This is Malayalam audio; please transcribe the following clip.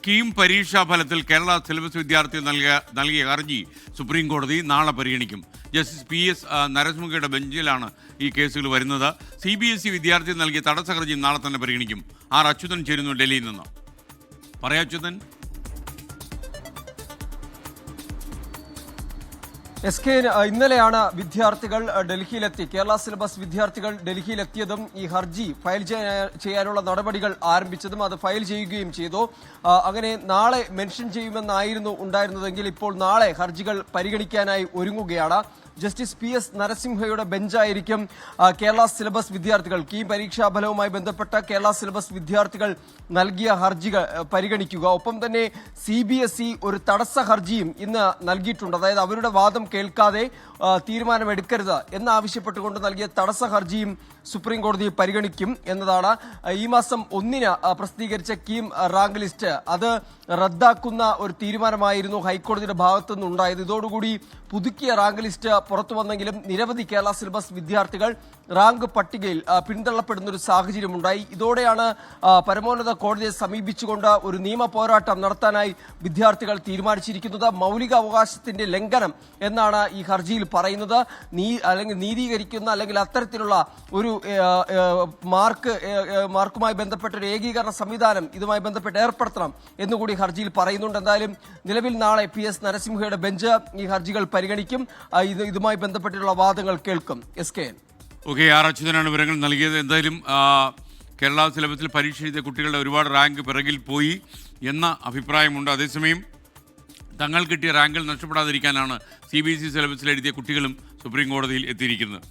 കീം പരീക്ഷാ ഫലത്തിൽ കേരള സിലബസ് വിദ്യാർത്ഥികൾ നൽകിയ ഹർജി സുപ്രീം കോടതി നാളെ പരിഗണിക്കും. ജസ്റ്റിസ് PS നരസിംഹയുടെ ബെഞ്ചിലാണ് ഈ കേസുകൾ വരുന്നത്. CBSE വിദ്യാർത്ഥി നൽകിയ തടസ്സ ഹർജിയും നാളെ തന്നെ പരിഗണിക്കും. അച്യുതൻ ചേരുന്നു ഡൽഹിയിൽ നിന്ന്. അച്യുതൻ. SK ഇന്നലെയാണ് വിദ്യാർത്ഥികൾ ഡൽഹിയിലെത്തി. കേരള സിലബസ് വിദ്യാർത്ഥികൾ ഡൽഹിയിലെത്തിയതും ഈ ഹർജി ഫയൽ ചെയ്യാനുള്ള നടപടികൾ ആരംഭിച്ചതും അത് ഫയൽ ചെയ്യുകയും ചെയ്തു. അങ്ങനെ നാളെ മെൻഷൻ ചെയ്യുമെന്നായിരുന്നു ഉണ്ടായിരുന്നതെങ്കിൽ ഇപ്പോൾ നാളെ ഹർജികൾ പരിഗണിക്കാനായി ഒരുങ്ങുകയാണ്. ജസ്റ്റിസ് PS നരസിംഹയുടെ ബെഞ്ചായിരിക്കും കേരള സിലബസ് വിദ്യാർത്ഥികൾ കീം പരീക്ഷാ ഫലവുമായി ബന്ധപ്പെട്ട കേരള സിലബസ് വിദ്യാർത്ഥികൾ നൽകിയ ഹർജികൾ പരിഗണിക്കുക. ഒപ്പം തന്നെ CBSE ഒരു തടസ്സ ഹർജിയും ഇന്ന് നൽകിയിട്ടുണ്ട്. അതായത് അവരുടെ വാദം കേൾക്കാതെ തീരുമാനമെടുക്കരുത് എന്നാവശ്യപ്പെട്ടുകൊണ്ട് നൽകിയ തടസ്സ ഹർജിയും സുപ്രീം കോടതി പരിഗണിക്കും എന്നതാണ്. ഈ മാസം 1-ന് പ്രസിദ്ധീകരിച്ച കീം റാങ്ക് ലിസ്റ്റ് അത് റദ്ദാക്കുന്ന ഒരു തീരുമാനമായിരുന്നു ഹൈക്കോടതിയുടെ ഭാഗത്തു നിന്നുണ്ടായത്. ഇതോടുകൂടി പുതുക്കിയ റാങ്ക് ലിസ്റ്റ് പുറത്തു വന്നെങ്കിലും നിരവധി കേരള സിലബസ് വിദ്യാർത്ഥികൾ റാങ്ക് പട്ടികയിൽ പിന്തള്ളപ്പെടുന്ന ഒരു സാഹചര്യമുണ്ടായി. ഇതോടെയാണ് പരമോന്നത കോടതിയെ സമീപിച്ചുകൊണ്ട് ഒരു നിയമ പോരാട്ടം നടത്താനായി വിദ്യാർത്ഥികൾ തീരുമാനിച്ചിരിക്കുന്നത്. മൗലികാവകാശത്തിന്റെ ലംഘനം എന്നാണ് ഈ ഹർജിയിൽ പറയുന്നത്. അല്ലെങ്കിൽ നീതീകരിക്കുന്ന അല്ലെങ്കിൽ അത്തരത്തിലുള്ള ഒരു മാർക്കുമായി ബന്ധപ്പെട്ട ഒരു ഏകീകരണ സംവിധാനം ഇതുമായി ബന്ധപ്പെട്ട് ഏർപ്പെടുത്തണം എന്നുകൂടി ഹർജിയിൽ പറയുന്നുണ്ട്. എന്തായാലും നിലവിൽ നാളെ PS നരസിംഹയുടെ ബെഞ്ച് ഈ ഹർജികൾ പരിഗണിക്കും. ഇതുമായി ബന്ധപ്പെട്ടുള്ള വാദങ്ങൾ കേൾക്കും. SKN. അച്യുതനാണ് വിവരങ്ങൾ നൽകിയത്. എന്തായാലും കേരള സിലബസിൽ പരീക്ഷ എഴുതിയ കുട്ടികളുടെ ഒരുപാട് റാങ്ക് പിറകിൽ പോയി എന്ന അഭിപ്രായമുണ്ട്. അതേസമയം തങ്ങൾ കിട്ടിയ റാങ്കിൽ നഷ്ടപ്പെടാതിരിക്കാനാണ് CBSE സിലബസിൽ എഴുതിയ കുട്ടികളും സുപ്രീം കോടതിയിൽ എത്തിയിരിക്കുന്നത്.